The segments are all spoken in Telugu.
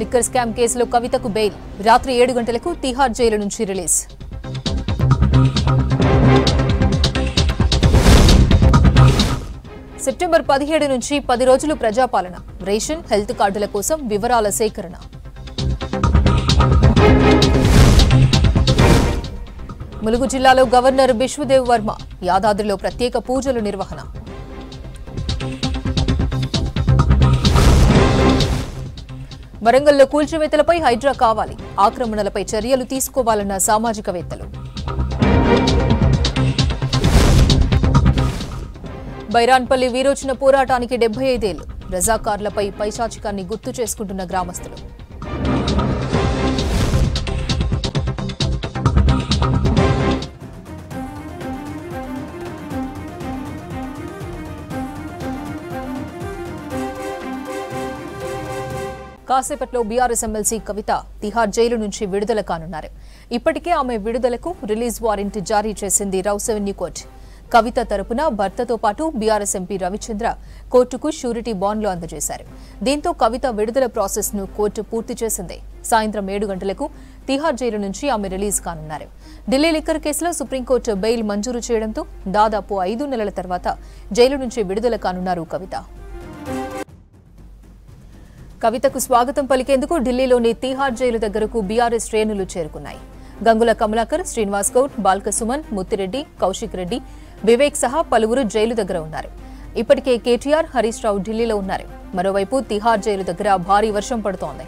లిక్కర్ స్కామ్ కేసులో కవితకు బెయిల్ రాత్రి 7 గంటలకు తిహార్ జైలు నుంచి రిలీజ్. సెప్టెంబర్ 17 నుంచి 10 రోజులు ప్రజాపాలన, రేషన్, హెల్త్ కార్డుల కోసం వివరాల సేకరణ. ములుగు జిల్లాలో గవర్నర్ బిశ్వదేవ్ వర్మ, యాదాద్రిలో ప్రత్యేక పూజలు నిర్వహణ. వరంగల్లో కూల్చివేతలపై హైడ్రా కావాలి, ఆక్రమణలపై చర్యలు తీసుకోవాలన్న సామాజికవేత్తలు. బైరాన్పల్లి వీరోచిన పోరాటానికి 75 ఏళ్లు, రజాకార్లపై పైశాచికాన్ని గుర్తు చేసుకుంటున్న గ్రామస్తులు. కాసేపట్లో బీఆర్ఎస్ ఎమ్మెల్సీ కవిత తిహార్ జైలు నుంచి విడుదల కానున్నారు. ఇప్పటికే ఆమె విడుదలకు రిలీజ్ వారెంట్ జారీ చేసింది రౌస్ అవెన్యూ కోర్టు. కవిత తరపున భర్తతో పాటు బీఆర్ఎస్ ఎంపీ రవిచంద్ర కోర్టుకు షూరిటీ బాండ్లు అందజేశారు. దీంతో కవిత విడుదల ప్రాసెస్ ను కోర్టు పూర్తి చేసింది. సాయంత్రం 7 గంటలకు తిహార్ జైలు నుంచి ఆమె రిలీజ్ కానున్నారు. ఢిల్లీ లిక్కర్ కేసులో సుప్రీంకోర్టు బెయిల్ మంజూరు చేయడంతో దాదాపు 5 నెలల తర్వాత జైలు నుంచి విడుదల కానున్నారు కవిత. కవితకు స్వాగతం పలికేందుకు ఢిల్లీలోని తిహార్ జైలు దగ్గరకు బీఆర్ఎస్ శ్రేణులు చేరుకున్నాయి. గంగుల కమలాకర్, శ్రీనివాస్ గౌడ్, బాల్క సుమన్, ముత్తిరెడ్డి, కౌశిక్ రెడ్డి, వివేక్ సహా పలువురు జైలు దగ్గర ఉన్నారు. ఇప్పటికే కేటీఆర్, హరీష్ రావు ఢిల్లీలో ఉన్నారు. మరోవైపు తిహార్ జైలు దగ్గర భారీ వర్షం పడుతోంది.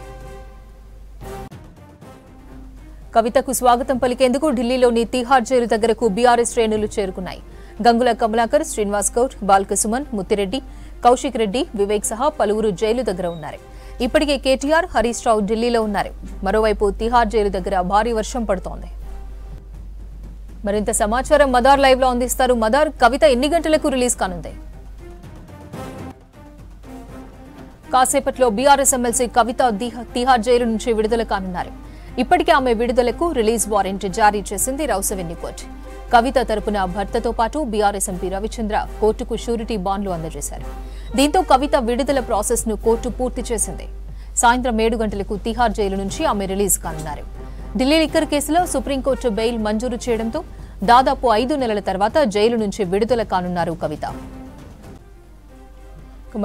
కవితకు స్వాగతం పలికేందుకు ఢిల్లీలోని తిహార్ జైలు దగ్గరకు బీఆర్ఎస్ శ్రేణులు చేరుకున్నాయి. గంగుల కమలాకర్, శ్రీనివాస్ గౌడ్, బాల్క సుమన్, ముత్తిరెడ్డి, కౌశిక్ రెడ్డి, వివేక్ సహా పలువురు జైలు దగ్గర ఉన్నారు. ఇప్పటికే కేటీఆర్, హరీష్ రావు ఢిల్లీలో ఉన్నారు. మరోవైపు తిహార్ జైలు దగ్గర భారీ వర్షం పడుతోంది. మరింత సమాచారం మదార్ లైవ్ లో అందిస్తారు. మదార్, కవిత ఎన్ని గంటలకు రిలీజ్ కానుంది? కాసేపట్లో బీఆర్ఎస్ ఎమ్మెల్సీ కవిత తిహార్ జైలు నుంచి విడుదల కానున్నారు. ఇప్పటికే ఆమె విడుదలకు రిలీజ్ వారెంట్ జారీ చేసింది రౌస్ అవెన్యూ కోర్టు. కవిత తరపున భర్తతో పాటు బీఆర్ఎస్ ఎంపీ రవిచంద్ర కోర్టుకు షూరిటీ బాండ్లు అందజేశారు. దీంతో కవిత విడుదల ప్రాసెస్ ను కోర్టు పూర్తి చేసింది. సాయంత్రం 7 గంటలకు తిహార్ జైలు నుంచి ఆమె రిలీజ్ కానున్నారు. ఢిల్లీ లిక్కర్ కేసులో సుప్రీంకోర్టు బెయిల్ మంజూరు చేయడంతో దాదాపు 5 నెలల తర్వాత జైలు నుంచి విడుదల కానున్నారు కవిత.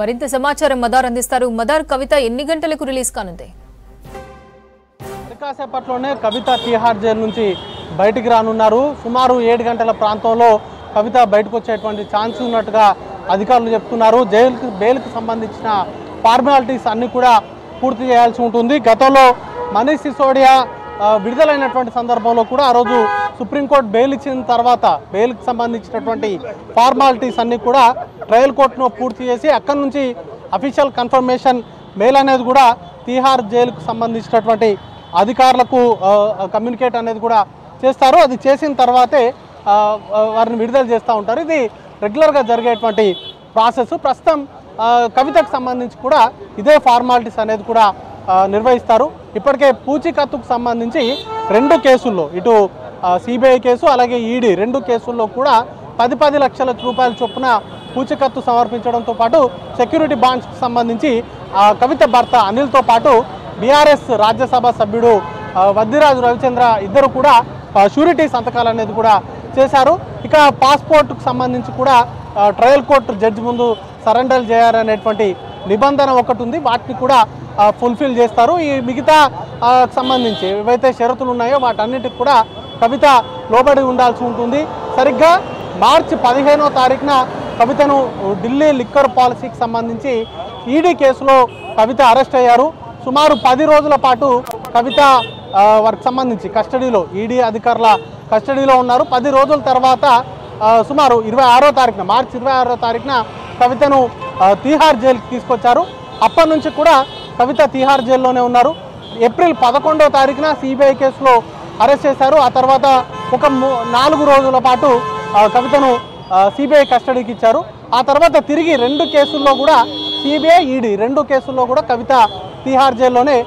మరింత సమాచారం మదార్ అందిస్తారు. మదార్, కవిత ఎన్ని గంటలకు రిలీజ్ కానుంది? కాసేపట్లోనే కవిత తిహార్ జైలు నుంచి బయటికి రానున్నారు. సుమారు 7 గంటల ప్రాంతంలో కవిత బయటకు వచ్చేటువంటి ఛాన్స్ ఉన్నట్టుగా అధికారులు చెప్తున్నారు. బెయిల్కి సంబంధించిన ఫార్మాలిటీస్ అన్ని కూడా పూర్తి చేయాల్సి ఉంటుంది. గతంలో మనీష్ సిసోడియా విడుదలైనటువంటి సందర్భంలో కూడా ఆ రోజు సుప్రీంకోర్టు బెయిల్ ఇచ్చిన తర్వాత బెయిల్కి సంబంధించినటువంటి ఫార్మాలిటీస్ అన్ని కూడా ట్రయల్ కోర్టును పూర్తి చేసి అక్కడి నుంచి అఫీషియల్ కన్ఫర్మేషన్ మెయిల్ అనేది కూడా తిహార్ జైలుకు సంబంధించినటువంటి అధికారులకు కమ్యూనికేట్ అనేది కూడా చేస్తారు. అది చేసిన తర్వాతే వారిని విడుదల చేస్తూ ఉంటారు. ఇది రెగ్యులర్గా జరిగేటువంటి ప్రాసెస్. ప్రస్తుతం కవితకు సంబంధించి కూడా ఇదే ఫార్మాలిటీస్ అనేది కూడా నిర్వహిస్తారు. ఇప్పటికే పూచీకత్తుకు సంబంధించి 2 కేసుల్లో, ఇటు సిబిఐ కేసు అలాగే ఈడీ 2 కేసుల్లో కూడా 10 లక్షల రూపాయల చొప్పున పూచీకత్తు సమర్పించడంతో పాటు సెక్యూరిటీ బాండ్స్కి సంబంధించి కవిత భర్త అనిల్తో పాటు బీఆర్ఎస్ రాజ్యసభ సభ్యుడు వద్దిరాజు రవిచంద్ర ఇద్దరు కూడా షూరిటీ సంతకాలు అనేది కూడా చేశారు. ఇక పాస్పోర్ట్కు సంబంధించి కూడా ట్రయల్ కోర్టు జడ్జి ముందు సరెండర్ చేయాలనేటువంటి నిబంధన ఒకటి ఉంది. వాటిని కూడా ఫుల్ఫిల్ చేస్తారు. ఈ మిగతా సంబంధించి ఏవైతే షరతులు ఉన్నాయో వాటన్నిటికి కూడా కవిత లోబడి ఉండాల్సి ఉంటుంది. సరిగ్గా మార్చి 15వ తారీఖున కవితను ఢిల్లీ లిక్కర్ పాలసీకి సంబంధించి ఈడీ కేసులో కవిత అరెస్ట్ అయ్యారు. సుమారు 10 రోజుల పాటు కవిత వారికి సంబంధించి కస్టడీలో, ఈడీ అధికారుల కస్టడీలో ఉన్నారు. 10 రోజుల తర్వాత సుమారు 26వ తారీఖున, మార్చి 26వ తారీఖున కవితను తిహార్ జైలుకి తీసుకొచ్చారు. అప్పటి నుంచి కూడా కవిత తిహార్ జైల్లోనే ఉన్నారు. ఏప్రిల్ 11వ తారీఖున సిబిఐ కేసులో అరెస్ట్ చేశారు. ఆ తర్వాత ఒక 4 రోజుల పాటు కవితను సిబిఐ కస్టడీకి ఇచ్చారు. ఆ తర్వాత తిరిగి 2 కేసుల్లో కూడా సిబిఐ, ఈడీ 2 కేసుల్లో కూడా కవిత తిహార్ జైల్లోనే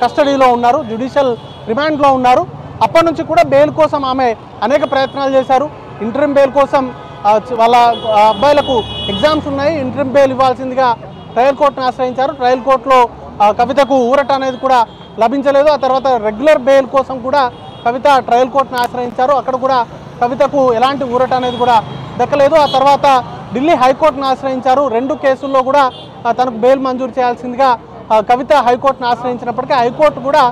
కస్టడీలో ఉన్నారు, జ్యుడిషియల్ రిమాండ్లో ఉన్నారు. అప్పటి నుంచి కూడా బెయిల్ కోసం ఆమె అనేక ప్రయత్నాలు చేశారు. ఇంటరిమ్ బెయిల్ కోసం వాళ్ళ అబ్బాయిలకు ఎగ్జామ్స్ ఉన్నాయి, ఇంటరిమ్ బెయిల్ ఇవ్వాల్సిందిగా ట్రయల్ కోర్టును ఆశ్రయించారు. ట్రయల్ కోర్టులో కవితకు ఊరట అనేది కూడా లభించలేదు. ఆ తర్వాత రెగ్యులర్ బెయిల్ కోసం కూడా కవిత ట్రయల్ కోర్టును ఆశ్రయించారు. అక్కడ కూడా కవితకు ఎలాంటి ఊరట అనేది కూడా దక్కలేదు. ఆ తర్వాత ఢిల్లీ హైకోర్టును ఆశ్రయించారు. 2 కేసుల్లో కూడా తనకు బెయిల్ మంజూరు చేయాల్సిందిగా కవిత హైకోర్టును ఆశ్రయించినప్పటికీ హైకోర్టు కూడా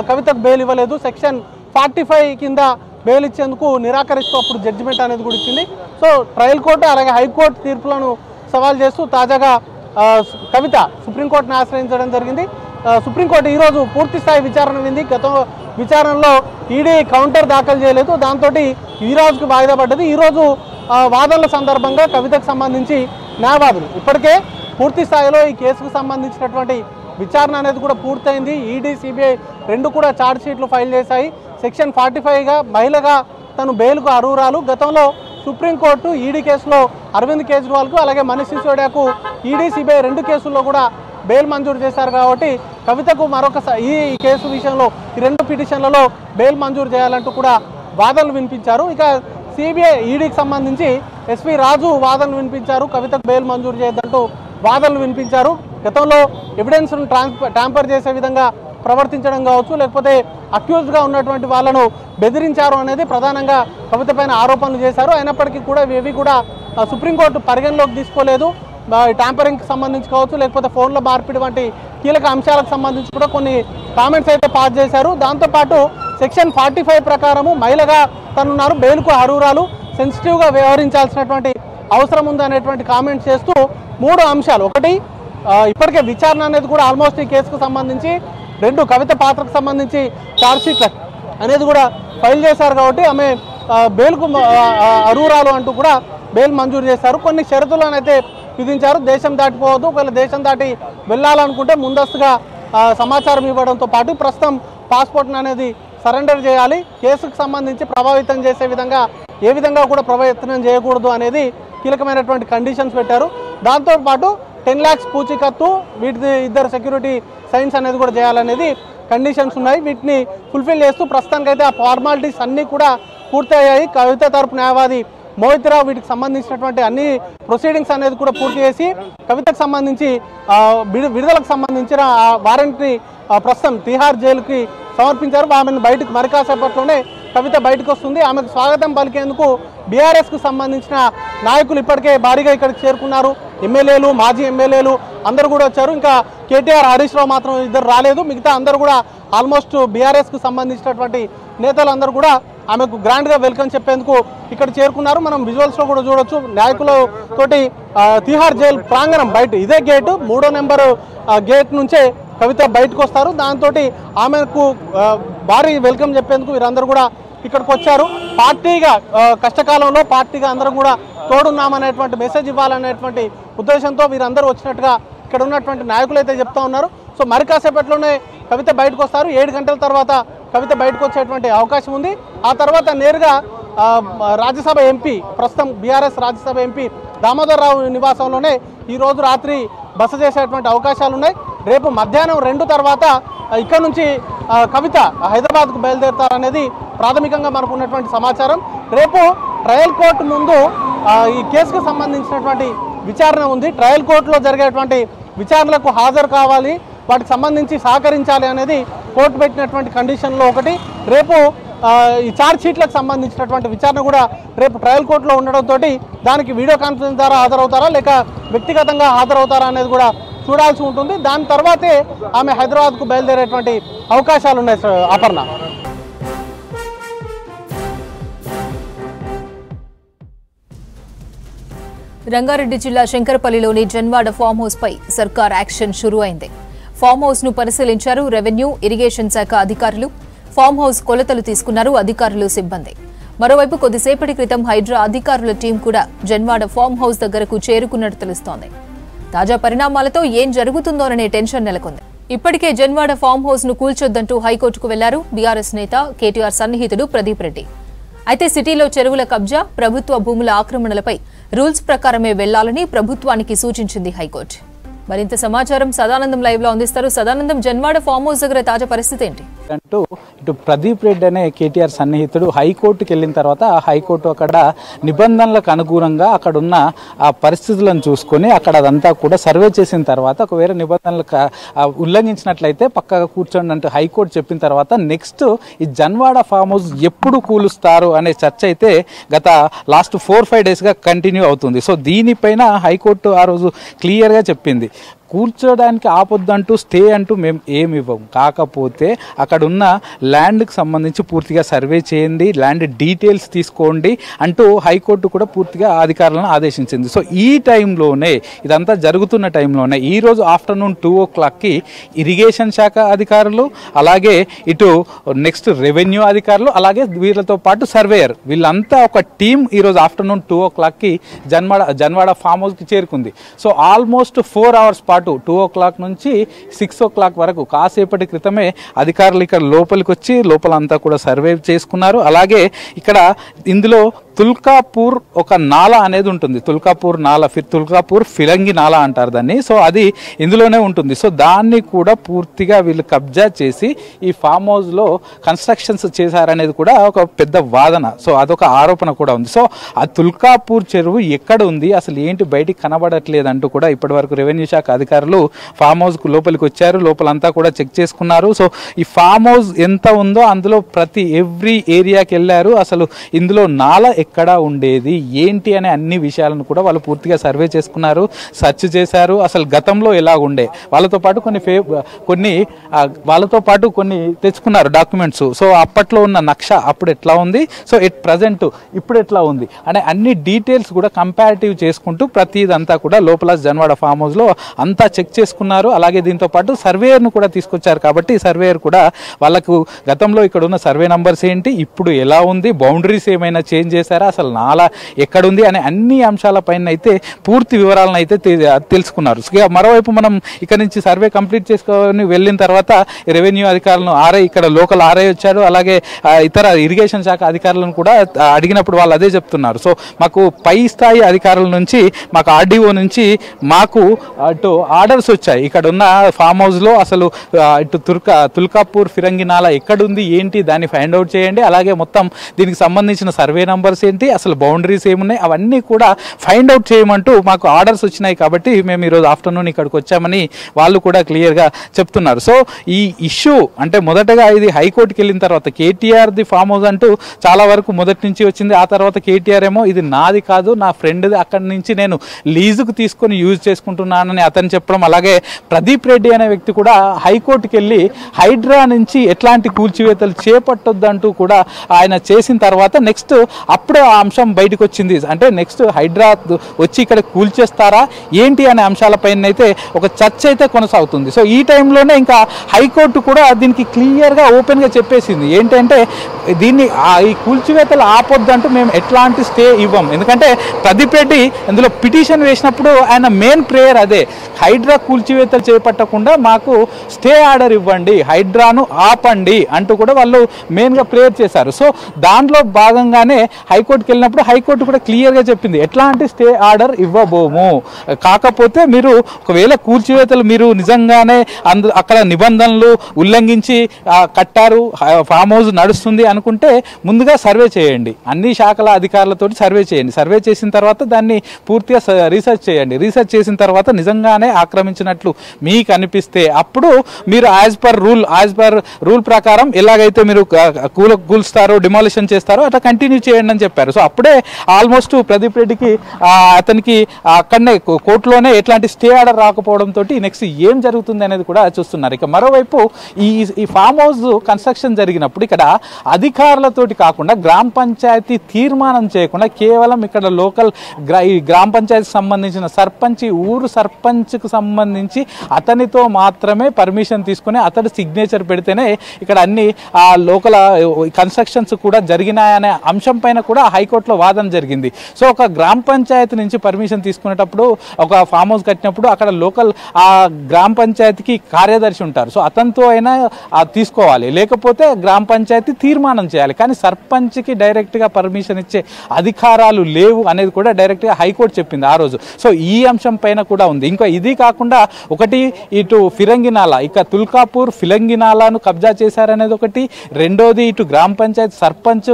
కవితకు బెయిల్ ఇవ్వలేదు. సెక్షన్ 45 కింద బెయిల్ ఇచ్చేందుకు నిరాకరిస్తూ అప్పుడు జడ్జిమెంట్ అనేది కూడా ఇచ్చింది. సో ట్రయల్ కోర్టు అలాగే హైకోర్టు తీర్పులను సవాల్ చేస్తూ తాజాగా కవిత సుప్రీంకోర్టును ఆశ్రయించడం జరిగింది. సుప్రీంకోర్టు ఈరోజు పూర్తి స్థాయి విచారణ వింది. గత విచారణలో ఈడీ కౌంటర్ దాఖలు చేయలేదు. దాంతో ఈ రోజుకి వాయిదా పడ్డది. ఈరోజు వాదనల సందర్భంగా కవితకు సంబంధించి న్యాయవాదులు ఇప్పటికే పూర్తి స్థాయిలో ఈ కేసుకు సంబంధించినటువంటి విచారణ అనేది కూడా పూర్తయింది. ఈడీ సిబిఐ 2 కూడా ఛార్జ్ షీట్లు ఫైల్ చేశాయి. సెక్షన్ 45గా మహిళగా తను బెయిల్కు అర్హురాలు. గతంలో సుప్రీంకోర్టు ఈడీ కేసులో అరవింద్ కేజ్రీవాల్కు అలాగే మనీష్ సిసోడియాకు ఈడీ సిబిఐ 2 కేసుల్లో కూడా బెయిల్ మంజూరు చేశారు. కాబట్టి కవితకు మరొకసారి ఈ కేసు విషయంలో ఈ 2 పిటిషన్లలో బెయిల్ మంజూరు చేయాలంటూ కూడా వాదనలు వినిపించారు. ఇక సిబిఐ ఈడీకి సంబంధించి ఎస్వి రాజు వాదనలు వినిపించారు. కవితకు బెయిల్ మంజూరు చేయొద్దంటూ వాదనలు వినిపించారు. గతంలో ఎవిడెన్స్ను ట్యాంపర్ చేసే విధంగా ప్రవర్తించడం కావచ్చు, లేకపోతే అక్యూజ్డ్గా ఉన్నటువంటి వాళ్ళను బెదిరించారు అనేది ప్రధానంగా కవిత పైన ఆరోపణలు చేశారు. అయినప్పటికీ కూడా ఇవి కూడా సుప్రీంకోర్టు పరిగణలోకి తీసుకోలేదు. ట్యాంపరింగ్కి సంబంధించి కావచ్చు, లేకపోతే ఫోన్ల మార్పిడి వంటి కీలక అంశాలకు సంబంధించి కూడా కొన్ని కామెంట్స్ అయితే పాస్ చేశారు. దాంతోపాటు సెక్షన్ 45 ప్రకారము మహిళగా తనున్నారు, బెయిల్కు అర్హురాలు, సెన్సిటివ్గా వ్యవహరించాల్సినటువంటి అవసరం ఉందనేటువంటి కామెంట్స్ చేస్తూ 3 అంశాలు. ఒకటి, ఇప్పటికే విచారణ అనేది కూడా ఆల్మోస్ట్ ఈ కేసుకు సంబంధించి 2 కవిత పాత్రకు సంబంధించి ఛార్జ్షీట్లు అనేది కూడా ఫైల్ చేశారు. కాబట్టి ఆమె బెయిల్కు అర్హురాలు అంటూ కూడా బెయిల్ మంజూరు చేశారు. కొన్ని షరతులను అయితే విధించారు. దేశం దాటిపోవద్దు, ఒకవేళ దేశం దాటి వెళ్ళాలనుకుంటే ముందస్తుగా సమాచారం ఇవ్వడంతో పాటు ప్రస్తుతం పాస్పోర్ట్ను అనేది సరెండర్ చేయాలి. కేసుకు సంబంధించి ప్రభావితం చేసే విధంగా ఏ విధంగా కూడా ప్రయత్నం చేయకూడదు అనేది కీలకమైనటువంటి కండిషన్స్ పెట్టారు. దాంతోపాటు 10 lakhs పూచీకత్తు, వీటి 2 సెక్యూరిటీ సైన్స్ అనేది కూడా చేయాలనేది కండిషన్స్ ఉన్నాయి. వీటిని ఫుల్ఫిల్ చేస్తూ ప్రస్తుతానికైతే ఆ ఫార్మాలిటీస్ అన్నీ కూడా పూర్తయ్యాయి. కవిత తరపు న్యాయవాది మోహిత్ రావు వీటికి సంబంధించినటువంటి అన్ని ప్రొసీడింగ్స్ అనేది కూడా పూర్తి చేసి కవితకు సంబంధించి విడుదలకు సంబంధించిన వారెంట్ని ప్రస్తుతం తిహార్ జైలుకి సమర్పించారు. ఆమెను బయటకు మరి కాసేపట్లోనే కవిత బయటకు వస్తుంది. ఆమెకు స్వాగతం పలికేందుకు బీఆర్ఎస్కు సంబంధించిన నాయకులు ఇప్పటికే భారీగా ఇక్కడికి చేరుకున్నారు. ఎమ్మెల్యేలు, మాజీ ఎమ్మెల్యేలు అందరూ కూడా వచ్చారు. ఇంకా కేటీఆర్, హరీష్ రావు మాత్రం 2 రాలేదు. మిగతా అందరూ కూడా ఆల్మోస్ట్ బీఆర్ఎస్కు సంబంధించినటువంటి నేతలందరూ కూడా ఆమెకు గ్రాండ్గా వెల్కమ్ చెప్పేందుకు ఇక్కడ చేరుకున్నారు. మనం విజువల్స్లో కూడా చూడొచ్చు. నాయకులతోటి తిహార్ జైలు ప్రాంగణం బయట ఇదే గేటు 3వ నెంబరు గేట్ నుంచే కవిత బయటకు వస్తారు. దాంతో ఆమెకు భారీ వెల్కమ్ చెప్పేందుకు వీరందరూ కూడా ఇక్కడికి వచ్చారు. పార్టీగా కష్టకాలంలో పార్టీగా అందరం కూడా తోడున్నామనేటువంటి మెసేజ్ ఇవ్వాలనేటువంటి ఉద్దేశంతో వీరందరూ వచ్చినట్టుగా ఇక్కడ ఉన్నటువంటి నాయకులు అయితే చెప్తా ఉన్నారు. సో మరి కాసేపట్లోనే కవిత బయటకు వస్తారు. 7 గంటల తర్వాత కవిత బయటకు వచ్చేటువంటి అవకాశం ఉంది. ఆ తర్వాత నేరుగా రాజ్యసభ ఎంపీ, ప్రస్తుతం బీఆర్ఎస్ రాజ్యసభ ఎంపీ దామోదర్ రావు నివాసంలోనే ఈరోజు రాత్రి బస చేసేటువంటి అవకాశాలు ఉన్నాయి. రేపు మధ్యాహ్నం 2 తర్వాత ఇక్కడ నుంచి కవిత హైదరాబాద్కు బయలుదేరుతారనేది ప్రాథమికంగా మనకు ఉన్నటువంటి సమాచారం. రేపు ట్రయల్ కోర్టు ముందు ఈ కేసుకు సంబంధించినటువంటి విచారణ ఉంది. ట్రయల్ కోర్టులో జరిగేటువంటి విచారణలకు హాజరు కావాలి, వాటికి సంబంధించి సహకరించాలి అనేది కోర్టు పెట్టినటువంటి కండిషన్లో ఒకటి. రేపు ఈ ఛార్జ్ షీట్లకు సంబంధించినటువంటి విచారణ కూడా రేపు ట్రయల్ కోర్టులో ఉండడంతో దానికి వీడియో కాన్ఫరెన్స్ ద్వారా హాజరవుతారా లేక వ్యక్తిగతంగా హాజరవుతారా అనేది కూడా చూడాల్సి ఉంటుంది. దాని తర్వాతే ఆమె హైదరాబాద్కు బయలుదేరేటువంటి అవకాశాలు ఉన్నాయి. అపర్ణ, రంగారెడ్డి జిల్లా శంకరపల్లిలోని జన్వాడ ఫామ్ హౌస్ పై సర్కార్ యాక్షన్ షురూ అయింది. ఫామ్ హౌస్ ను పరిశీలించారు రెవెన్యూ, ఇరిగేషన్ శాఖ అధికారులు. ఫామ్ హౌస్ కొలతలు తీసుకున్నారు అధికారులు, సిబ్బంది. మరోవైపు కొద్దిసేపటి క్రితం హైడ్రా అధికారుల టీం కూడా జన్వాడ ఫామ్ హౌస్ దగ్గరకు చేరుకున్నట్టు తెలుస్తోంది. తాజా పరిణామాలతో ఏం జరుగుతుందోననే టెన్షన్ నెలకొంది. ఇప్పటికే జన్వాడ ఫామ్ హౌస్ ను కూల్చొద్దంటూ హైకోర్టుకు వెళ్లారు బీఆర్ఎస్ నేత కేటీఆర్ సన్నిహితుడు ప్రదీప్ రెడ్డి. అయితే సిటీలో చెరువుల కబ్జా, ప్రభుత్వ భూముల ఆక్రమణలపై రూల్స్ ప్రకారమే వెళ్లాలని ప్రభుత్వానికి సూచించింది హైకోర్టు. మరింత సమాచారం సదానందం లైవ్ లో అందిస్తారు. సదానందం, జన్వాడ ఫామ్ హౌస్ దగ్గర తాజా పరిస్థితి ఏంటి? ఇటు ప్రదీప్ రెడ్డి అనే కేటీఆర్ సన్నిహితుడు హైకోర్టుకి వెళ్ళిన తర్వాత హైకోర్టు అక్కడ నిబంధనలకు అనుగుణంగా అక్కడ ఉన్న ఆ పరిస్థితులను చూసుకొని అక్కడ అదంతా కూడా సర్వే చేసిన తర్వాత ఒకవేళ నిబంధనలకు ఉల్లంఘించినట్లయితే పక్కగా కూర్చోండి అంటే హైకోర్టు చెప్పిన తర్వాత నెక్స్ట్ ఈ జన్వాడ ఫామ్ హౌస్ ఎప్పుడు కూలుస్తారు అనే చర్చ అయితే గత లాస్ట్ 4-5 డేస్గా కంటిన్యూ అవుతుంది. సో దీనిపైన హైకోర్టు ఆ రోజు క్లియర్గా చెప్పింది, కూర్చోడానికి ఆపొద్దంటూ స్టే అంటూ మేము ఏమి ఇవ్వం, కాకపోతే అక్కడ ఉన్న ల్యాండ్కి సంబంధించి పూర్తిగా సర్వే చేయండి, ల్యాండ్ డీటెయిల్స్ తీసుకోండి అంటూ హైకోర్టు కూడా పూర్తిగా అధికారులను ఆదేశించింది. సో ఈ టైంలోనే ఇదంతా జరుగుతున్న టైంలోనే ఈరోజు ఆఫ్టర్నూన్ 2 o'clockకి ఇరిగేషన్ శాఖ అధికారులు, అలాగే ఇటు నెక్స్ట్ రెవెన్యూ అధికారులు, అలాగే వీళ్ళతో పాటు సర్వేయర్ వీళ్ళంతా ఒక టీం ఈరోజు ఆఫ్టర్నూన్ 2 o'clockకి జన్వాడ ఫామ్ హౌస్కి చేరుకుంది. సో ఆల్మోస్ట్ 4 hours 2 o'clock నుంచి 6 o'clock వరకు కాసేపటి క్రితమే అధికారులు ఇక్కడ లోపలికి వచ్చి లోపలంతా కూడా సర్వే చేసుకున్నారు. అలాగే ఇక్కడ ఇందులో తుల్కాపూర్ ఒక నాలా అనేది ఉంటుంది, తుల్కాపూర్ నాలా, తుల్కాపూర్ ఫిరంగి నాలా అంటారు దాన్ని. సో అది ఇందులోనే ఉంటుంది. సో దాన్ని కూడా పూర్తిగా వీళ్ళు కబ్జా చేసి ఈ ఫామ్ హౌస్లో కన్స్ట్రక్షన్స్ చేశారనేది కూడా ఒక పెద్ద వాదన. సో అదొక ఆరోపణ కూడా ఉంది. సో ఆ తుల్కాపూర్ చెరువు ఎక్కడ ఉంది, అసలు ఏంటి బయటికి కనబడట్లేదు అంటూ కూడా ఇప్పటి వరకు రెవెన్యూ శాఖ అధికారులు ఫామ్ హౌస్కు లోపలికి వచ్చారు, లోపలంతా కూడా చెక్ చేసుకున్నారు. సో ఈ ఫామ్ హౌస్ ఎంత ఉందో అందులో ఎవ్రీ ఏరియాకి వెళ్ళారు. అసలు ఇందులో నాల ఎక్కడ ఉండేది ఏంటి అనే అన్ని విషయాలను కూడా వాళ్ళు పూర్తిగా సర్వే చేసుకున్నారు, సెర్చ్ చేశారు. అసలు గతంలో ఎలా ఉండే వాళ్ళతో పాటు కొన్ని తెచ్చుకున్నారు డాక్యుమెంట్స్. సో అప్పట్లో ఉన్న నక్ష అప్పుడు ఎట్లా ఉంది, సో ప్రజెంట్ ఇప్పుడు ఎట్లా ఉంది అనే అన్ని డీటెయిల్స్ కూడా కంపారిటివ్ చేసుకుంటూ ప్రతిదంతా కూడా లోపల జన్వాడ ఫామ్ హౌస్లో అంతా చెక్ చేసుకున్నారు. అలాగే దీంతో పాటు సర్వేయర్ను కూడా తీసుకొచ్చారు కాబట్టి సర్వేయర్ కూడా వాళ్ళకు గతంలో ఇక్కడ ఉన్న సర్వే నంబర్స్ ఏంటి, ఇప్పుడు ఎలా ఉంది, బౌండరీస్ ఏమైనా చేంజ్ చేశారా, అసలు నాలా ఎక్కడుంది అనే అన్ని అంశాలపైన అయితే పూర్తి వివరాలను అయితే తెలుసుకున్నారు. మరోవైపు మనం ఇక్కడ నుంచి సర్వే కంప్లీట్ చేసుకొని వెళ్ళిన తర్వాత రెవెన్యూ అధికారులను ఇక్కడ లోకల్ ఆర్ఐ వచ్చాడు, అలాగే ఇతర ఇరిగేషన్ శాఖ అధికారులను కూడా అడిగినప్పుడు వాళ్ళు అదే చెప్తున్నారు. సో మాకు పై స్థాయి అధికారుల నుంచి, మాకు ఆర్డీఓ నుంచి మాకు అటు ఆర్డర్స్ వచ్చాయి, ఇక్కడ ఉన్న ఫామ్ హౌస్లో అసలు ఇటు తుల్కాపూర్ ఫిరంగి నాలా ఎక్కడుంది ఏంటి దాన్ని ఫైండ్ అవుట్ చేయండి, అలాగే మొత్తం దీనికి సంబంధించిన సర్వే నంబర్స్ ఏంటి, అసలు బౌండరీస్ ఏమున్నాయి అవన్నీ కూడా ఫైండ్ అవుట్ చేయమంటూ మాకు ఆర్డర్స్ వచ్చినాయి కాబట్టి మేము ఈరోజు ఆఫ్టర్నూన్ ఇక్కడికి వచ్చామని వాళ్ళు కూడా క్లియర్గా చెప్తున్నారు. సో ఈ ఇష్యూ అంటే మొదటగా ఇది హైకోర్టుకి వెళ్ళిన తర్వాత కేటీఆర్ది ఫామ్ హౌస్ అంటూ చాలా వరకు మొదటి నుంచి వచ్చింది. ఆ తర్వాత కేటీఆర్ ఏమో ఇది నాది కాదు నా ఫ్రెండ్ది, అక్కడి నుంచి నేను లీజుకు తీసుకొని యూజ్ చేసుకుంటున్నానని అతను చెప్పడం, అలాగే ప్రదీప్ రెడ్డి అనే వ్యక్తి కూడా హైకోర్టుకి వెళ్ళి హైడ్రా నుంచి ఎట్లాంటి కూల్చివేతలు చేపట్టొద్దంటూ కూడా ఆయన చేసిన తర్వాత నెక్స్ట్ అప్పుడే ఆ అంశం బయటకు వచ్చింది. అంటే నెక్స్ట్ హైడ్రా వచ్చి ఇక్కడ కూల్చేస్తారా ఏంటి అనే అంశాలపైన అయితే ఒక చర్చ అయితే కొనసాగుతుంది. సో ఈ టైంలోనే ఇంకా హైకోర్టు కూడా దీనికి క్లియర్గా ఓపెన్గా చెప్పేసింది ఏంటంటే దీన్ని ఈ కూల్చివేతలు ఆపొద్దంటూ మేము ఎట్లాంటి స్టే ఇవ్వం. ఎందుకంటే ప్రదీప్ రెడ్డి ఇందులో పిటిషన్ వేసినప్పుడు ఆయన మెయిన్ ప్రేయర్ అదే, హైడ్రా కూల్చివేతలు చేపట్టకుండా మాకు స్టే ఆర్డర్ ఇవ్వండి, హైడ్రాను ఆపండి అంటూ కూడా వాళ్ళు మెయిన్గా ప్రేయర్ చేశారు. సో దాంట్లో భాగంగానే హైకోర్టుకి వెళ్ళినప్పుడు హైకోర్టు కూడా క్లియర్గా చెప్పింది ఎట్లాంటి స్టే ఆర్డర్ ఇవ్వబోము, కాకపోతే మీరు ఒకవేళ కూల్చివేతలు మీరు నిజంగానే అక్కడ నిబంధనలు ఉల్లంఘించి కట్టారు, ఫామ్ హౌస్ నడుస్తుంది అనుకుంటే ముందుగా సర్వే చేయండి, అన్ని శాఖల అధికారులతో సర్వే చేయండి, సర్వే చేసిన తర్వాత దాన్ని పూర్తిగా రీసెర్చ్ చేయండి, రీసెర్చ్ చేసిన తర్వాత నిజంగానే ఆక్రమించినట్లు మీకు అనిపిస్తే అప్పుడు మీరు యాజ్ పర్ రూల్ ప్రకారం ఎలాగైతే మీరు కూల్స్తారో డిమాలిషన్ చేస్తారో అట్లా కంటిన్యూ చేయండి అని చెప్పారు. సో అప్పుడే ఆల్మోస్ట్ ప్రదీప్ రెడ్డికి అతనికి అక్కడనే కోర్టులోనే ఎట్లాంటి స్టే ఆర్డర్ రాకపోవడంతో నెక్స్ట్ ఏం జరుగుతుంది అనేది కూడా చూస్తున్నారు. ఇక మరోవైపు ఈ ఫామ్ హౌస్ కన్స్ట్రక్షన్ జరిగినప్పుడు ఇక్కడ అధికారులతోటి కాకుండా గ్రామ పంచాయతీ తీర్మానం చేయకుండా కేవలం ఇక్కడ లోకల్ గ్రామ పంచాయతీకి సంబంధించిన సర్పంచ్, ఊరు సర్పంచ్కు సంబంధించి అతనితో మాత్రమే పర్మిషన్ తీసుకుని అతడు సిగ్నేచర్ పెడితేనే ఇక్కడ అన్ని లోకల్ కన్స్ట్రక్షన్స్ కూడా జరిగినాయనే అంశం పైన కూడా హైకోర్టులో వాదన జరిగింది. సో ఒక గ్రామ పంచాయతీ నుంచి పర్మిషన్ తీసుకునేటప్పుడు ఒక ఫామ్ హౌస్ కట్టినప్పుడు అక్కడ లోకల్ గ్రామ పంచాయతీకి కార్యదర్శి ఉంటారు. సో అతనితో అయినా తీసుకోవాలి, లేకపోతే గ్రామ పంచాయతీ తీర్మానం తీర్మానం చేయాలి. కానీ సర్పంచ్కి డైరెక్ట్గా పర్మిషన్ ఇచ్చే అధికారాలు లేవు అనేది కూడా డైరెక్ట్గా హైకోర్టు చెప్పింది ఆ రోజు. సో ఈ అంశం పైన కూడా ఉంది. ఇంకా ఇది కాకుండా ఒకటి ఇటు ఫిరంగినాలా, ఇక తుల్కాపూర్ ఫిరంగినాలాను కబ్జా చేశారనేది ఒకటి, రెండోది ఇటు గ్రామ పంచాయతీ సర్పంచ్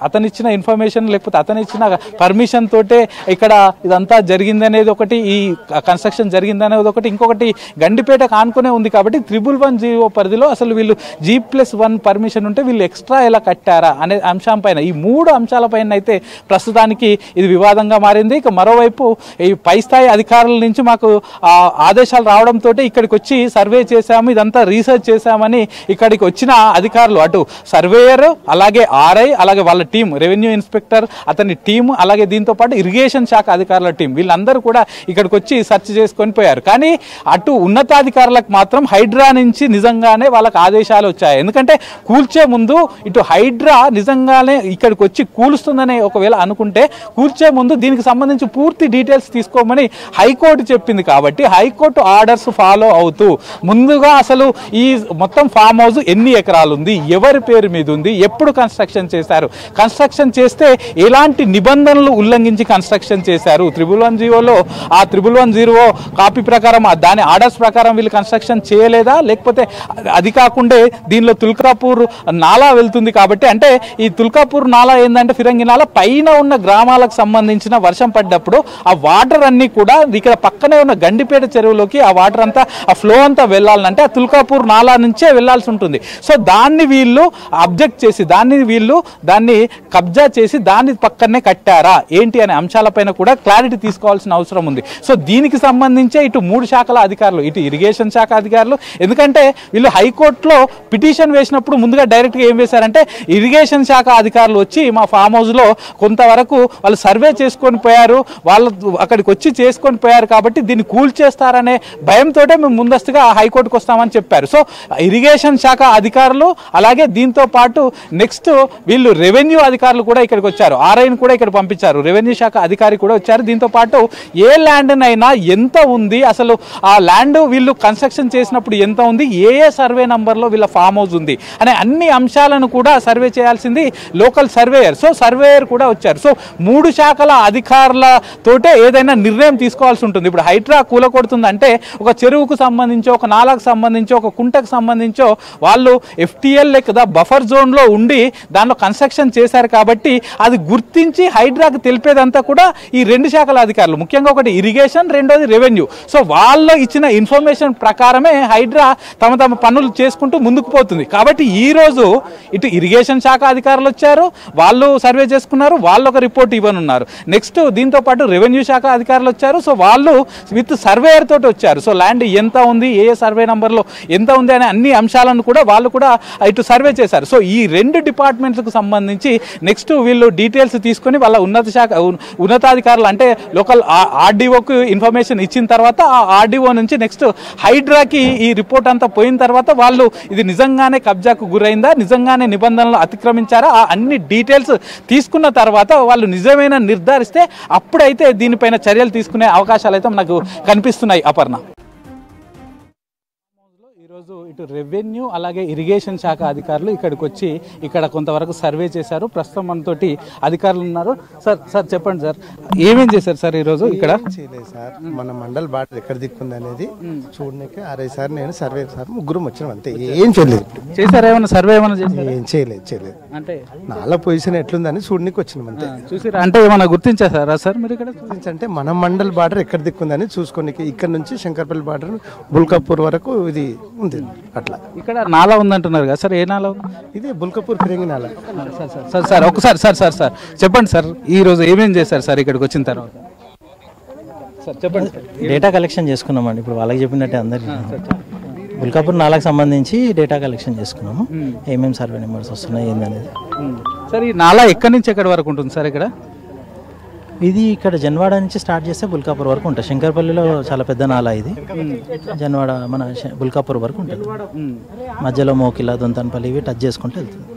అతనిచ్చిన ఇన్ఫర్మేషన్ లేకపోతే అతనిచ్చిన పర్మిషన్ తోటే ఇక్కడ ఇదంతా జరిగింది అనేది ఒకటి, ఈ కన్స్ట్రక్షన్ జరిగింది అనేది ఒకటి, ఇంకొకటి గండిపేట కానుకునే ఉంది కాబట్టి 111 పరిధిలో అసలు వీళ్ళు G+1 పర్మిషన్ ఉంటే వీళ్ళు ఎక్స్ట్రా ఎలా కట్టారా అనే అంశం పైన, ఈ 3 అంశాలపైన అయితే ప్రస్తుతానికి ఇది వివాదంగా మారింది. ఇక మరోవైపు ఈ పై స్థాయి అధికారుల నుంచి మాకు ఆదేశాలు రావడంతో ఇక్కడికి వచ్చి సర్వే చేశాము, ఇదంతా రీసెర్చ్ చేశామని ఇక్కడికి వచ్చిన అధికారులు అటు సర్వేయర్ అలాగే RI అలాగే వాళ్ళ టీం, రెవెన్యూ ఇన్స్పెక్టర్ అతని టీం, అలాగే దీంతో పాటు ఇరిగేషన్ శాఖ అధికారుల టీం వీళ్ళందరూ కూడా ఇక్కడికి వచ్చి సెర్చ్ చేసుకొని పోయారు. కానీ అటు ఉన్నతాధికారులకు మాత్రం హైడ్రా నుంచి నిజంగానే వాళ్ళకి ఆదేశాలు వచ్చాయి. ఎందుకంటే కూల్చే ముందు ఇటు హైడ్రా నిజంగానే ఇక్కడికి వచ్చి కూలుస్తుందని ఒకవేళ అనుకుంటే కూల్చే ముందు దీనికి సంబంధించి పూర్తి డీటెయిల్స్ తీసుకోమని హైకోర్టు చెప్పింది. కాబట్టి హైకోర్టు ఆర్డర్స్ ఫాలో అవుతూ ముందుగా అసలు ఈ మొత్తం ఫామ్ హౌస్ ఎన్ని ఎకరాలు ఉంది, ఎవరి పేరు మీద ఉంది, ఎప్పుడు కన్స్ట్రక్షన్ చేశారు, కన్స్ట్రక్షన్ చేస్తే ఎలాంటి నిబంధనలు ఉల్లంఘించి కన్స్ట్రక్షన్ చేశారు, 111 ఆ 110 కాపీ ప్రకారం దాని ఆర్డర్స్ ప్రకారం వీళ్ళు కన్స్ట్రక్షన్ చేయలేదా, లేకపోతే అది కాకుండా దీనిలో తుల్కాపూర్ నాలా వెళ్తుంది కాబట్టి, అంటే ఈ తుల్కాపూర్ నాలా ఏంటంటే ఫిరంగి నాలా పైన ఉన్న గ్రామాలకు సంబంధించిన వర్షం పడ్డప్పుడు ఆ వాటర్ అన్ని కూడా ఇక్కడ పక్కనే ఉన్న గండిపేట చెరువులోకి ఆ వాటర్ అంతా ఆ ఫ్లో అంతా వెళ్ళాలంటే ఆ తుల్కాపూర్ నాలా నుంచే వెళ్లాల్సి ఉంటుంది. సో దాన్ని వీళ్ళు అబ్జెక్ట్ చేసి దాన్ని కబ్జా చేసి దాన్ని పక్కనే కట్టారా ఏంటి అనే అంశాలపైన కూడా క్లారిటీ తీసుకోవాల్సిన అవసరం ఉంది. సో దీనికి సంబంధించే ఇటు 3 శాఖల అధికారులు, ఇటు ఇరిగేషన్ శాఖ అధికారులు, ఎందుకంటే వీళ్ళు హైకోర్టులో పిటిషన్ వేసినప్పుడు ముందుగా డైరెక్ట్గా ఏం వేశారంటే ఇరిగేషన్ శాఖ అధికారులు వచ్చి మా ఫామ్ హౌస్లో కొంతవరకు వాళ్ళు సర్వే చేసుకొని పోయారు, వాళ్ళు అక్కడికి వచ్చి చేసుకొని పోయారు కాబట్టి దీన్ని కూల్చేస్తారనే భయంతో మేము ముందస్తుగా హైకోర్టుకు వస్తామని చెప్పారు. సో ఇరిగేషన్ శాఖ అధికారులు అలాగే దీంతో పాటు నెక్స్ట్ వీళ్ళు రెవెన్యూ అధికారులు కూడా ఇక్కడికి వచ్చారు, RIని కూడా ఇక్కడ పంపించారు, రెవెన్యూ శాఖ అధికారి కూడా వచ్చారు. దీంతో పాటు ఏ ల్యాండ్ అయినా ఎంత ఉంది, అసలు ఆ ల్యాండ్ వీళ్ళు కన్స్ట్రక్షన్ చేసినప్పుడు ఎంత ఉంది, ఏ సర్వే నంబర్లో వీళ్ళ ఫామ్ హౌస్ ఉంది అనే అన్ని అంశాలను కూడా సర్వే చేయాల్సింది లోకల్ సర్వేయర్. సో సర్వేయర్ కూడా వచ్చారు. సో 3 శాఖల అధికారులతోటే ఏదైనా నిర్ణయం తీసుకోవాల్సి ఉంటుంది. ఇప్పుడు హైడ్రా కూలకొడుతుందంటే ఒక చెరువుకు సంబంధించో, ఒక నాలకు సంబంధించో, ఒక కుంటకు సంబంధించో వాళ్ళు FTL లేదా బఫర్ జోన్లో ఉండి దానిలో కన్స్ట్రక్షన్ చేశారు కాబట్టి అది గుర్తించి హైడ్రాకి తెలిపేదంతా కూడా ఈ 2 శాఖల అధికారులు, ముఖ్యంగా ఒకటి ఇరిగేషన్, రెండోది రెవెన్యూ. సో వాళ్ళు ఇచ్చిన ఇన్ఫర్మేషన్ ప్రకారమే హైడ్రా తమ పనులు చేసుకుంటూ ముందుకు పోతుంది. కాబట్టి ఈరోజు ఇటు ఇరిగేషన్ శాఖ అధికారులు వచ్చారు, వాళ్ళు సర్వే చేసుకున్నారు, వాళ్ళు ఒక రిపోర్ట్ ఇవ్వనున్నారు. నెక్స్ట్ దీంతో పాటు రెవెన్యూ శాఖ అధికారులు వచ్చారు. సో వాళ్ళు విత్ సర్వేయర్ తోటి వచ్చారు. సో ల్యాండ్ ఎంత ఉంది, ఏ సర్వే నంబర్లో ఎంత ఉంది అనే అన్ని అంశాలను కూడా వాళ్ళు కూడా ఇటు సర్వే చేశారు. సో ఈ 2 డిపార్ట్మెంట్స్కు సంబంధించి నెక్స్ట్ వీళ్ళు డీటెయిల్స్ తీసుకొని వాళ్ళ ఉన్నతాధికారులు అంటే లోకల్ RDOకు ఇన్ఫర్మేషన్ ఇచ్చిన తర్వాత ఆ RDO నుంచి నెక్స్ట్ హైడ్రాకి ఈ రిపోర్ట్ అంతా పోయిన తర్వాత వాళ్ళు ఇది నిజంగానే కబ్జాకు గురైందా, నిజంగానే నిబంధనలు అతిక్రమించారా, ఆ అన్ని డీటెయిల్స్ తీసుకున్న తర్వాత వాళ్ళు నిజమైన నిర్ధారిస్తే అప్పుడైతే దీనిపైన చర్యలు తీసుకునే అవకాశాలు అయితే మనకు కనిపిస్తున్నాయి. అపర్ణ, ఈరోజు ఇటు రెవెన్యూ అలాగే ఇరిగేషన్ శాఖ అధికారులు ఇక్కడికి వచ్చి ఇక్కడ కొంతవరకు సర్వే చేశారు. ప్రస్తుతం మనతోటి అధికారులు ఉన్నారు. సార్ చెప్పండి సార్, ఏమేం చేశారు సార్ ఈరోజు ఇక్కడ? చేయలేదు సార్, మన మండల్ బార్డర్ ఎక్కడ దిక్కుంది అనేది చూడడానికి RI సార్, నేను సర్వే సార్ ముగ్గురం వచ్చినాం అంతే, ఏం చేయలేదు. చేశారా ఏమన్నా సర్వే ఏమన్నా చేశారు? ఏం చేయలేదు అంటే నాలా పొజిషన్ ఎట్లుందని చూడడానికి వచ్చినాం అంతే. చూసారా అంటే ఏమన్నా గుర్తించారా సార్ మీరు ఇక్కడ? అంటే మన మండల్ బార్డర్ ఎక్కడ దిక్కుందని చూసుకోనికి ఇక్కడ నుంచి శంకర్పల్లి బార్డర్ బుల్కాపూర్ వరకు ఇది ఉంది. అట్లా ఇక్కడ నాలా ఉందంటున్నారు కదా సార్, ఏ నాలా ఉంది? ఇది బుల్కాపూర్ ఫిరంగి నాలా. సార్ ఒకసారి సార్ చెప్పండి సార్, ఈ రోజు ఏమేం చేశారు సార్ ఇక్కడికి వచ్చిన తర్వాత? సార్ చెప్పండి. డేటా కలెక్షన్ చేసుకున్నామండి, ఇప్పుడు వాళ్ళకి చెప్పినట్టే అందరికి బుల్కాపూర్ నాలాకు సంబంధించి డేటా కలెక్షన్ చేసుకున్నాము, ఏమేమి సర్వే నెంబర్స్ వస్తున్నాయి ఏందనేది. సార్ ఈ నాలా ఎక్కడి నుంచి ఎక్కడి వరకు ఉంటుంది సార్ ఇక్కడ? ఇది ఇక్కడ జన్వాడ నుంచి స్టార్ట్ చేస్తే బుల్కాపూర్ వరకు ఉంటుంది. శంకర్పల్లిలో చాలా పెద్ద నాలా ఇది, జన్వాడ మన బుల్కాపూర్ వరకు ఉంటుంది. మధ్యలో మోకిలా, దొంతనపల్లి ఇవి టచ్ చేసుకుంటూ వెళ్తుంది.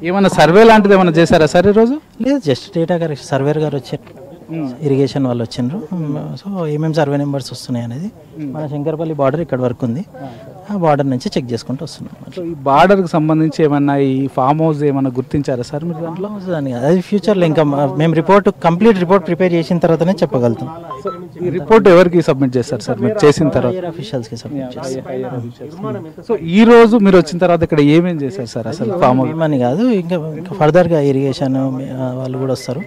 ఏమన్నా సర్వే లాంటిది ఏమైనా చేశారా సార్ ఈరోజు? లేదు, జస్ట్ డేటా కలెక్షన్. సర్వేర్ గారు వచ్చారు, ఇరిగేషన్ వాళ్ళు వచ్చిండ్రు. సో ఏమేమి సర్వే నెంబర్స్ వస్తున్నాయి అనేది మన శంకర్పల్లి బార్డర్ ఇక్కడ వరకు ఉంది. ఆ బార్డర్ నుంచి చెక్ చేసుకుంటూ వస్తున్నాం. సో ఈ బార్డర్కి సంబంధించి ఏమన్నా ఈ ఫామ్ హౌస్ ఏమన్నా గుర్తించారా సార్ మీరు దాంట్లో? అది ఫ్యూచర్లో ఇంకా మేము కంప్లీట్ రిపోర్ట్ ప్రిపేర్ చేసిన తర్వాతనే చెప్పగలుగుతాం. ఈ రిపోర్ట్ ఎవరికి సబ్మిట్ చేస్తారు సార్ మీరు చేసిన తర్వాత? అఫీషియల్స్కి సబ్మిట్ చేస్తాం. సో ఈ రోజు మీరు వచ్చిన తర్వాత ఇక్కడ ఏమేం చేశారు సార్ అసలు ఫామ్ హౌస్? ఏమని కాదు, ఇంకా ఫర్దర్గా ఇరిగేషన్ వాళ్ళు కూడా వస్తారు,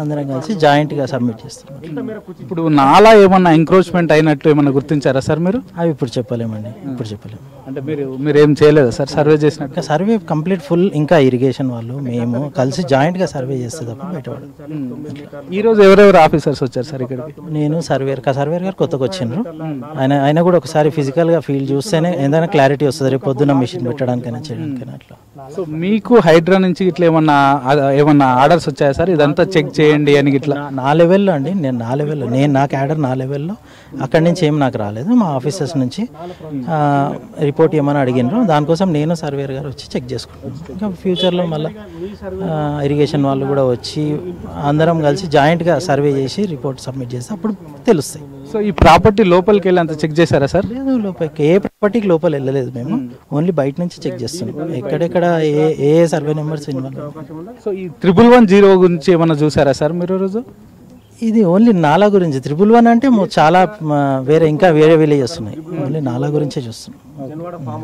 అందరం కలిసి జాయింట్గా సబ్మిట్ చేస్తాం. ఇప్పుడు నాలా ఏమన్నా ఎంక్రోచ్మెంట్ అయినట్టు ఏమన్నా గుర్తించారా సార్ మీరు? అవి ఇప్పుడు చెప్పలేమండి, ఇప్పుడు చెప్పలేము. అంటే మీరు ఏం చేయలేదా సార్ సర్వే చేసినట్టు? ఇంకా సర్వే కంప్లీట్ ఫుల్, ఇంకా ఇరిగేషన్ వాళ్ళు మేము కలిసి జాయింట్గా సర్వే చేస్తే తప్ప బయటపడదు. ఈ రోజు ఎవరెవరు ఆఫీసర్స్ వచ్చారు సార్ ఇక్కడికి? నేను సర్వేర్ గారు కొత్తగా వచ్చిండ్రు. ఆయన కూడా ఒకసారి ఫిజికల్గా ఫీల్ చూస్తేనే ఏదైనా క్లారిటీ వస్తుంది, రేపు పొద్దున్న మిషన్ పెట్టడానికైనా చేయడానికైనా అట్లా. సో మీకు హైడ్రా నుంచి ఇట్లా ఏమన్నా ఆర్డర్స్ వచ్చాయా సార్ ఇదంతా చెక్ చేయండి అని? ఇట్లా నా లెవెల్లో అండి, నా క్యాడర్ నా లెవెల్లో, అక్కడి నుంచి ఏం నాకు రాలేదు. మా ఆఫీసర్స్ నుంచి రిపోర్ట్ ఏమైనా అడిగినారు, దానికోసం నేను సర్వేర్ గారు వచ్చి చెక్ చేసుకుంటాను. ఇంకా ఫ్యూచర్లో మళ్ళీ ఇరిగేషన్ వాళ్ళు కూడా వచ్చి అందరం కలిసి జాయింట్గా సర్వే చేసి రిపోర్ట్ సబ్మిట్ చేస్తే అప్పుడు తెలుస్తాయి. సో ఈ ప్రాపర్టీ లోపలికి వెళ్ళి అంత చెక్ చేశారా సార్? లేదు, లోపలికి ఏ ప్రాపర్టీకి లోపల వెళ్ళలేదు మేము, ఓన్లీ బయట నుంచి చెక్ చేస్తున్నాం ఎక్కడెక్కడ ఏ సర్వే నెంబర్స్ ఇన్వాల్వ్. సో ఈ 1110 గురించి ఏమన్నా చూసారా సార్ మీరు రోజు? ఇది ఓన్లీ నాలా గురించి. 11 అంటే చాలా వేరే విలేజెస్ ఉన్నాయి, ఓన్లీ నాలా గురించే చూస్తున్నాం.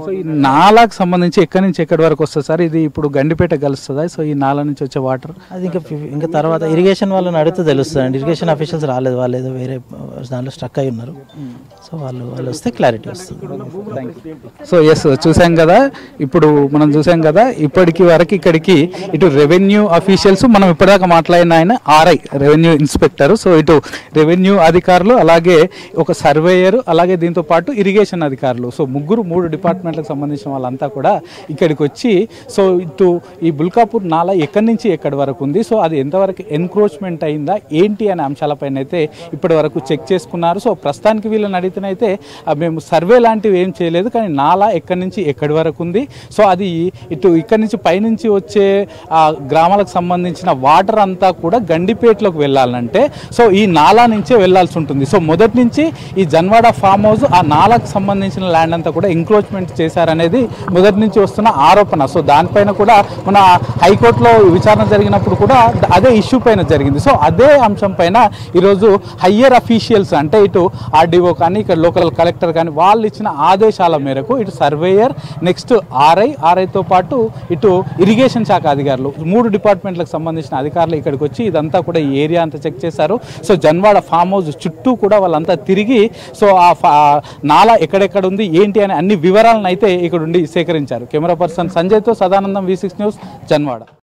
సో ఈ నాలాకు సంబంధించి ఎక్కడి నుంచి ఎక్కడి వరకు వస్తుంది సార్? ఇది ఇప్పుడు గండిపేట కలుస్తుందా? సో ఈ నాలా నుంచి వచ్చే వాటర్ అది ఇంకా తర్వాత ఇరిగేషన్ వాళ్ళని అడిగితే తెలుస్తుంది అండి. ఇరిగేషన్ అఫీషియల్స్ రాలేదు, వాళ్ళు ఏదో వేరే దాంట్లో స్ట్రక్ అయి ఉన్నారు. సో వాళ్ళు వస్తే క్లారిటీ వస్తుంది. సో ఎస్ చూసాం కదా, ఇప్పుడు మనం చూసాం కదా ఇప్పటికి వరకు ఇక్కడికి ఇటు రెవెన్యూ అఫీషియల్స్, మనం ఇప్పటిదాకా మాట్లాడిన ఆయన ఆర్ఐ రెవెన్యూ ఇన్స్పెక్టర్, సో ఇటు రెవెన్యూ అధికారులు, అలాగే ఒక సర్వేయర్, అలాగే దీంతో పాటు ఇరిగేషన్ అధికారులు, సో ముగ్గురు 3 డిపార్ట్మెంట్లకు సంబంధించిన వాళ్ళంతా కూడా ఇక్కడికి వచ్చి సో ఇటు ఈ బుల్కాపూర్ నాలా ఎక్కడి నుంచి ఎక్కడి వరకు ఉంది, సో అది ఎంతవరకు ఎన్క్రోచ్మెంట్ అయిందా ఏంటి అనే అంశాలపైన అయితే ఇప్పటి వరకు చెక్ చేసుకున్నారు. సో ప్రస్తుతానికి వీళ్ళని అడిగితేనైతే మేము సర్వే లాంటివి ఏం చేయలేదు, కానీ నాలా ఎక్కడి నుంచి ఎక్కడి వరకు ఉంది, సో అది ఇటు ఇక్కడి నుంచి పైనుంచి వచ్చే గ్రామాలకు సంబంధించిన వాటర్ అంతా కూడా గండిపేటలోకి వెళ్ళాలంటే సో ఈ నాలా నుంచే వెళ్లాల్సి ఉంటుంది. సో మొదటి నుంచి ఈ జన్వాడ ఫామ్ హౌస్ ఆ నాలాకు సంబంధించిన ల్యాండ్ అంతా కూడా ఎంక్రోచ్మెంట్ చేశారనేది మొదటి నుంచి వస్తున్న ఆరోపణ. సో దానిపైన కూడా మన హైకోర్టులో విచారణ జరిగినప్పుడు కూడా అదే ఇష్యూ పైన జరిగింది. సో అదే అంశం పైన ఈరోజు హయ్యర్ అఫీషియల్స్ అంటే ఇటు ఆర్డీఓ కానీ ఇక్కడ లోకల్ కలెక్టర్ కానీ వాళ్ళు ఇచ్చిన ఆదేశాల మేరకు ఇటు సర్వేయర్, నెక్స్ట్ ఆర్ఐతో పాటు ఇటు ఇరిగేషన్ శాఖ అధికారులు 3 డిపార్ట్మెంట్లకు సంబంధించిన అధికారులు ఇక్కడికి వచ్చి ఇదంతా కూడా ఈ ఏరియా అంతా చెక్ చేశారు. సో జన్వాడ ఫామ్ హౌస్ చుట్టూ కూడా వాళ్ళంతా తిరిగి సో ఆ నాలా ఎక్కడెక్కడ ఉంది ఏంటి అనే అన్ని వివరాలను అయితే ఇక్కడ ఉండి సేకరించారు. కెమెరా పర్సన్ సంజయ్తో సదానందం, V6 న్యూస్, జన్వాడ.